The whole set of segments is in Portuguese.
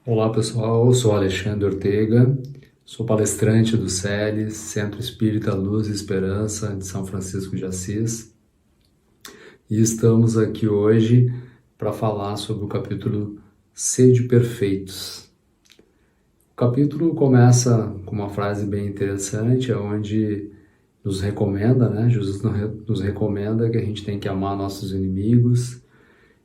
Olá pessoal, eu sou Alexandre Ortega, sou palestrante do CELES, Centro Espírita Luz e Esperança de São Francisco de Assis, e estamos aqui hoje para falar sobre o capítulo Sede Perfeitos. O capítulo começa com uma frase bem interessante, onde nos recomenda, Jesus nos recomenda que a gente tem que amar nossos inimigos,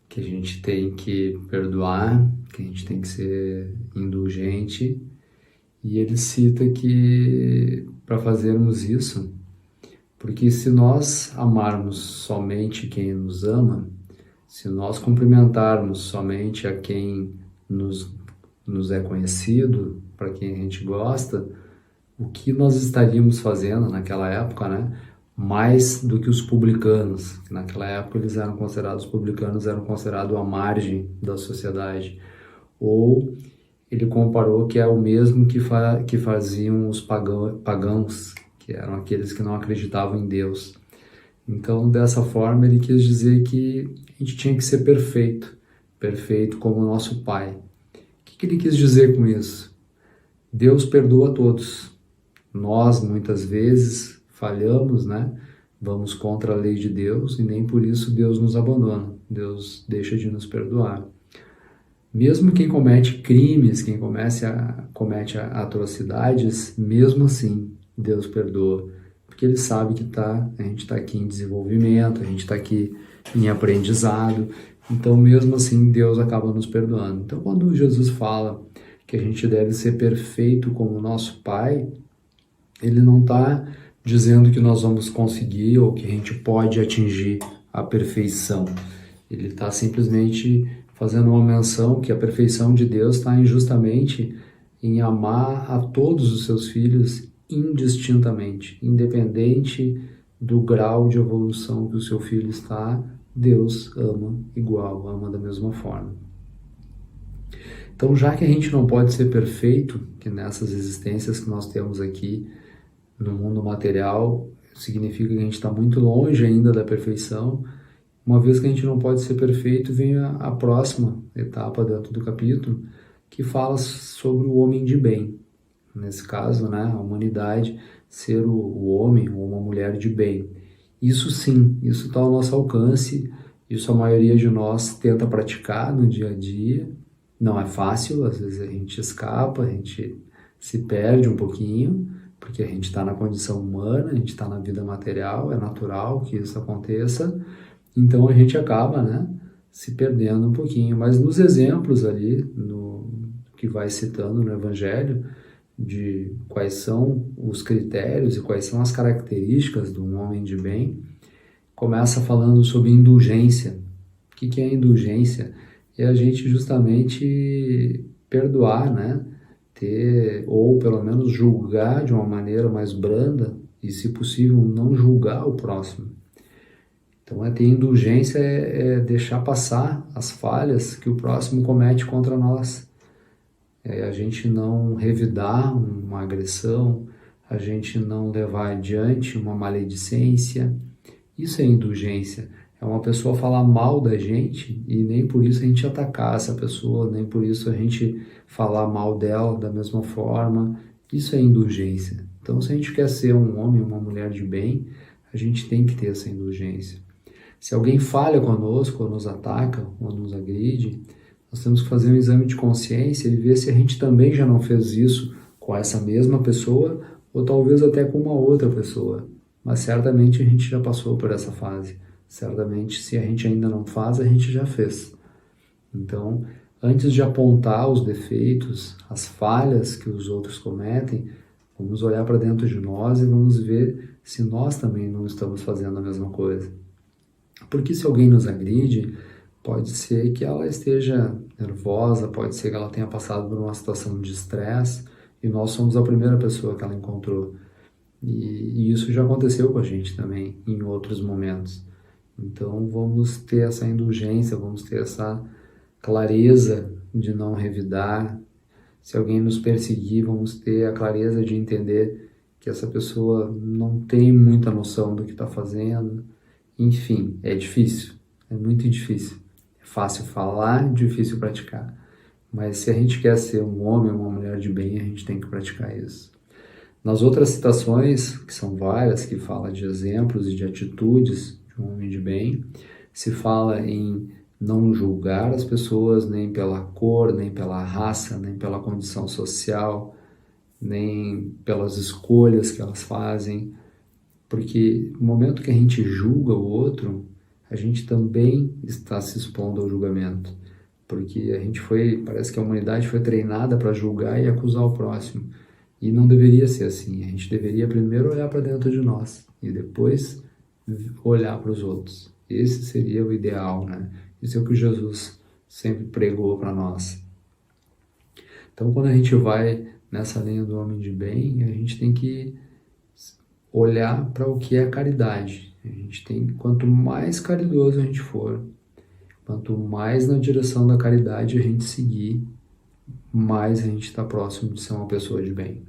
que a gente tem que perdoar, que a gente tem que ser indulgente. E ele cita que para fazermos isso, porque se nós amarmos somente quem nos ama, se nós cumprimentarmos somente a quem nos é conhecido, para quem a gente gosta, o que nós estaríamos fazendo naquela época, mais do que os publicanos, que naquela época eles eram considerados, os publicanos eram considerados à margem da sociedade. Ou ele comparou que é o mesmo que faziam os pagãos, que eram aqueles que não acreditavam em Deus. Então, dessa forma, ele quis dizer que a gente tinha que ser perfeito, perfeito como o nosso Pai. O que ele quis dizer com isso? Deus perdoa a todos. Nós, muitas vezes, falhamos, Vamos contra a lei de Deus e nem por isso Deus nos abandona. Deus deixa de nos perdoar. Mesmo quem comete crimes, quem comete atrocidades, mesmo assim, Deus perdoa. Porque Ele sabe que a gente está aqui em desenvolvimento, a gente está aqui em aprendizado. Então, mesmo assim, Deus acaba nos perdoando. Então, quando Jesus fala que a gente deve ser perfeito como o nosso Pai, Ele não está dizendo que nós vamos conseguir ou que a gente pode atingir a perfeição. Ele está simplesmente fazendo uma menção que a perfeição de Deus está justamente em amar a todos os seus filhos indistintamente, independente do grau de evolução que o seu filho está, Deus ama igual, ama da mesma forma. Então, já que a gente não pode ser perfeito, que nessas existências que nós temos aqui no mundo material, significa que a gente está muito longe ainda da perfeição. Uma vez que a gente não pode ser perfeito, vem a próxima etapa dentro do capítulo, que fala sobre o homem de bem. Nesse caso, a humanidade ser o homem ou uma mulher de bem. Isso sim, isso está ao nosso alcance, isso a maioria de nós tenta praticar no dia a dia. Não é fácil, às vezes a gente escapa, a gente se perde um pouquinho, porque a gente está na condição humana, a gente está na vida material, é natural que isso aconteça. Então a gente acaba, se perdendo um pouquinho. Mas nos exemplos ali, que vai citando no Evangelho, de quais são os critérios e quais são as características de um homem de bem, começa falando sobre indulgência. O que é indulgência? É a gente justamente perdoar, ou pelo menos julgar de uma maneira mais branda e, se possível, não julgar o próximo. Então, ter indulgência é deixar passar as falhas que o próximo comete contra nós. É a gente não revidar uma agressão, a gente não levar adiante uma maledicência. Isso é indulgência. É uma pessoa falar mal da gente e nem por isso a gente atacar essa pessoa, nem por isso a gente falar mal dela da mesma forma. Isso é indulgência. Então, se a gente quer ser um homem, uma mulher de bem, a gente tem que ter essa indulgência. Se alguém falha conosco, ou nos ataca, ou nos agride, nós temos que fazer um exame de consciência e ver se a gente também já não fez isso com essa mesma pessoa, ou talvez até com uma outra pessoa. Mas certamente a gente já passou por essa fase. Certamente, se a gente ainda não faz, a gente já fez. Então, antes de apontar os defeitos, as falhas que os outros cometem, vamos olhar para dentro de nós e vamos ver se nós também não estamos fazendo a mesma coisa. Porque se alguém nos agride, pode ser que ela esteja nervosa, pode ser que ela tenha passado por uma situação de estresse e nós somos a primeira pessoa que ela encontrou. E isso já aconteceu com a gente também em outros momentos. Então vamos ter essa indulgência, vamos ter essa clareza de não revidar. Se alguém nos perseguir, vamos ter a clareza de entender que essa pessoa não tem muita noção do que está fazendo. Enfim, é difícil, é muito difícil. É fácil falar, difícil praticar. Mas se a gente quer ser um homem ou uma mulher de bem, a gente tem que praticar isso. Nas outras citações, que são várias, que falam de exemplos e de atitudes de um homem de bem, se fala em não julgar as pessoas nem pela cor, nem pela raça, nem pela condição social, nem pelas escolhas que elas fazem, porque no momento que a gente julga o outro, a gente também está se expondo ao julgamento, porque parece que a humanidade foi treinada para julgar e acusar o próximo, e não deveria ser assim. A gente deveria primeiro olhar para dentro de nós e depois olhar para os outros. Esse seria o ideal, né? Isso é o que Jesus sempre pregou para nós. Então, quando a gente vai nessa linha do homem de bem, a gente tem que olhar para o que é caridade. Quanto mais caridoso a gente for, quanto mais na direção da caridade a gente seguir, mais a gente está próximo de ser uma pessoa de bem.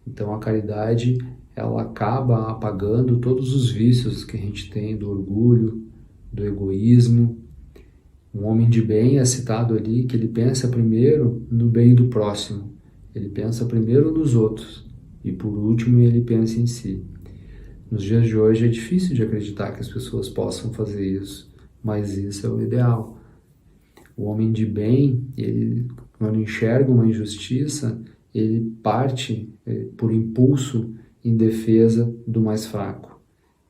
Então a caridade, ela acaba apagando todos os vícios que a gente tem do orgulho, do egoísmo. Um homem de bem é citado ali que ele pensa primeiro no bem do próximo, ele pensa primeiro nos outros e por último ele pensa em si. Nos dias de hoje é difícil de acreditar que as pessoas possam fazer isso, mas isso é o ideal. O homem de bem, ele, quando enxerga uma injustiça, ele parte por impulso em defesa do mais fraco.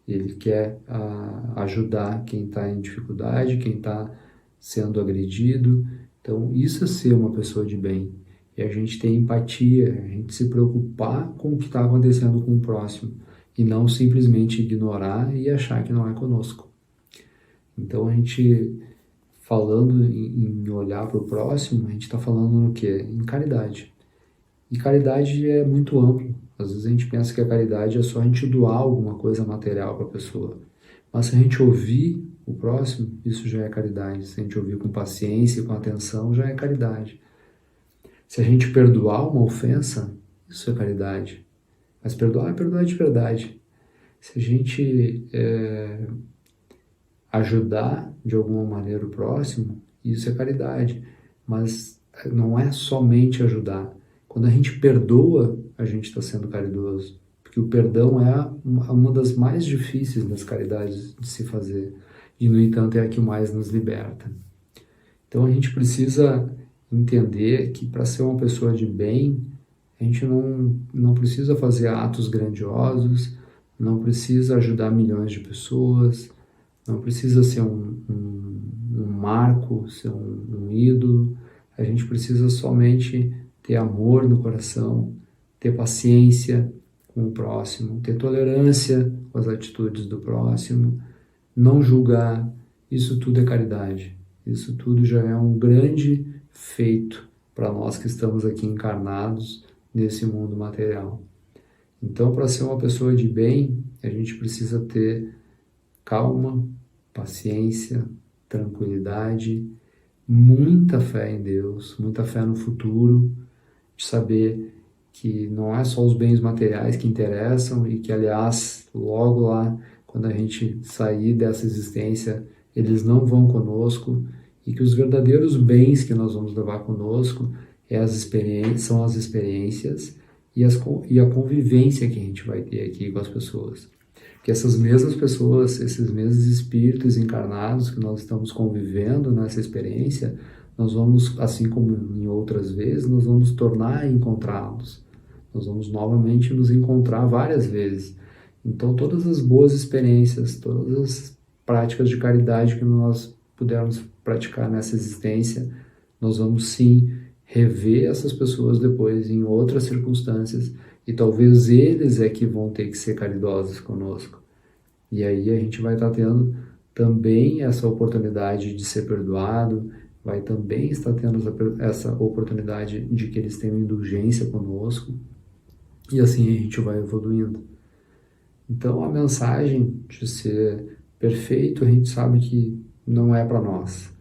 Ele quer ajudar quem está em dificuldade, quem está sendo agredido. Então, isso é ser uma pessoa de bem. E a gente ter empatia, a gente se preocupar com o que está acontecendo com o próximo e não simplesmente ignorar e achar que não é conosco. Então, a gente, falando em olhar para o próximo, a gente está falando no quê? Em caridade. E caridade é muito amplo. Às vezes a gente pensa que a caridade é só a gente doar alguma coisa material para a pessoa. Mas se a gente ouvir o próximo, isso já é caridade. Se a gente ouvir com paciência e com atenção, já é caridade. Se a gente perdoar uma ofensa, isso é caridade. Mas perdoar é perdoar de verdade. Se a gente ajudar de alguma maneira o próximo, isso é caridade. Mas não é somente ajudar. Quando a gente perdoa, a gente está sendo caridoso. Porque o perdão é uma das mais difíceis das caridades de se fazer. E, no entanto, é a que mais nos liberta. Então, a gente precisa entender que para ser uma pessoa de bem, a gente não precisa fazer atos grandiosos, não precisa ajudar milhões de pessoas, não precisa ser um marco, ser um ídolo. A gente precisa somente ter amor no coração, ter paciência com o próximo, ter tolerância com as atitudes do próximo, não julgar. Isso tudo é caridade. Isso tudo já é um grande feito para nós que estamos aqui encarnados nesse mundo material. Então, para ser uma pessoa de bem, a gente precisa ter calma, paciência, tranquilidade, muita fé em Deus, muita fé no futuro, de saber que não é só os bens materiais que interessam e que, aliás, logo lá, quando a gente sair dessa existência, eles não vão conosco e que os verdadeiros bens que nós vamos levar conosco são as experiências e a convivência que a gente vai ter aqui com as pessoas. Que essas mesmas pessoas, esses mesmos espíritos encarnados que nós estamos convivendo nessa experiência, nós vamos, assim como em outras vezes, nós vamos tornar a encontrá-los. Nós vamos novamente nos encontrar várias vezes. Então, todas as boas experiências, todas as práticas de caridade que nós pudermos praticar nessa existência, nós vamos sim rever essas pessoas depois em outras circunstâncias e talvez eles é que vão ter que ser caridosos conosco. E aí a gente vai estar tendo também essa oportunidade de ser perdoado, vai também estar tendo essa oportunidade de que eles tenham indulgência conosco, e assim a gente vai evoluindo. Então a mensagem de ser perfeito, a gente sabe que não é para nós.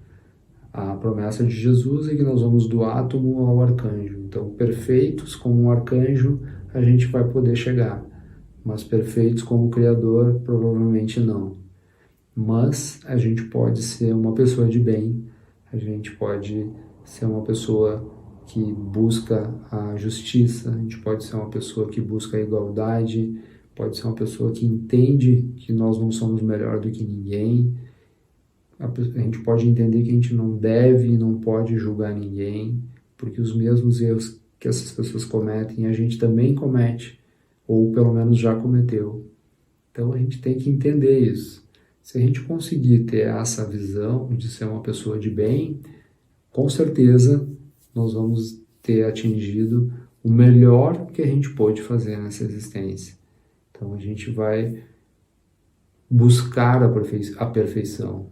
A promessa de Jesus é que nós vamos do átomo ao arcanjo. Então, perfeitos como um arcanjo, a gente vai poder chegar, mas perfeitos como o Criador, provavelmente não. Mas a gente pode ser uma pessoa de bem, a gente pode ser uma pessoa que busca a justiça, a gente pode ser uma pessoa que busca a igualdade, pode ser uma pessoa que entende que nós não somos melhor do que ninguém. A gente pode entender que a gente não deve e não pode julgar ninguém, porque os mesmos erros que essas pessoas cometem, a gente também comete, ou pelo menos já cometeu. Então a gente tem que entender isso. Se a gente conseguir ter essa visão de ser uma pessoa de bem, com certeza nós vamos ter atingido o melhor que a gente pode fazer nessa existência. Então a gente vai buscar a perfeição,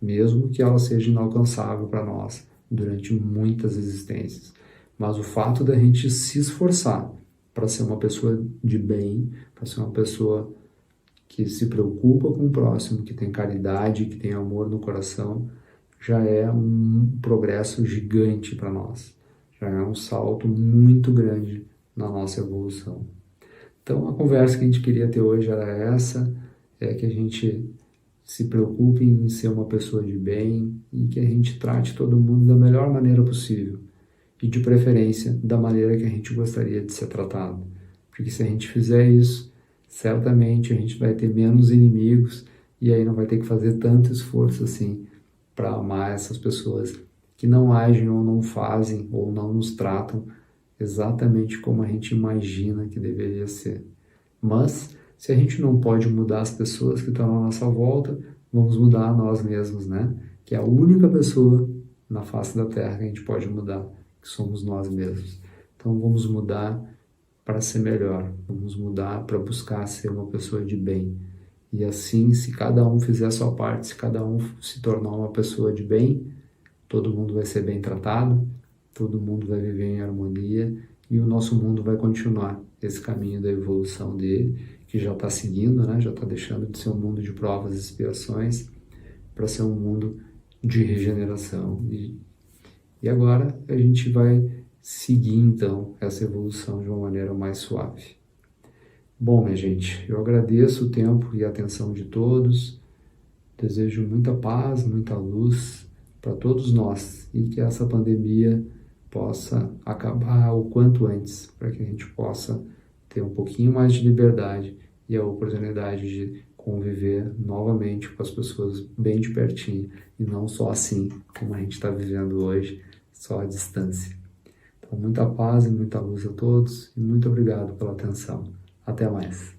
mesmo que ela seja inalcançável para nós durante muitas existências. Mas o fato da gente se esforçar para ser uma pessoa de bem, para ser uma pessoa que se preocupa com o próximo, que tem caridade, que tem amor no coração, já é um progresso gigante para nós. Já é um salto muito grande na nossa evolução. Então, a conversa que a gente queria ter hoje era essa, é que a gente se preocupe em ser uma pessoa de bem e que a gente trate todo mundo da melhor maneira possível e, de preferência, da maneira que a gente gostaria de ser tratado. Porque se a gente fizer isso, certamente a gente vai ter menos inimigos e aí não vai ter que fazer tanto esforço assim para amar essas pessoas que não agem ou não fazem ou não nos tratam exatamente como a gente imagina que deveria ser. Mas, se a gente não pode mudar as pessoas que estão à nossa volta, vamos mudar a nós mesmos, né? Que é a única pessoa na face da Terra que a gente pode mudar, que somos nós mesmos. Então, vamos mudar para ser melhor, vamos mudar para buscar ser uma pessoa de bem. E assim, se cada um fizer a sua parte, se cada um se tornar uma pessoa de bem, todo mundo vai ser bem tratado, todo mundo vai viver em harmonia e o nosso mundo vai continuar esse caminho da evolução dele, que já está seguindo, né? Já está deixando de ser um mundo de provas e expiações para ser um mundo de regeneração. E agora a gente vai seguir, então, essa evolução de uma maneira mais suave. Bom, minha gente, eu agradeço o tempo e a atenção de todos, desejo muita paz, muita luz para todos nós e que essa pandemia possa acabar o quanto antes, para que a gente possa ter um pouquinho mais de liberdade e a oportunidade de conviver novamente com as pessoas bem de pertinho e não só assim como a gente está vivendo hoje, só à distância. Então, muita paz e muita luz a todos e muito obrigado pela atenção. Até mais.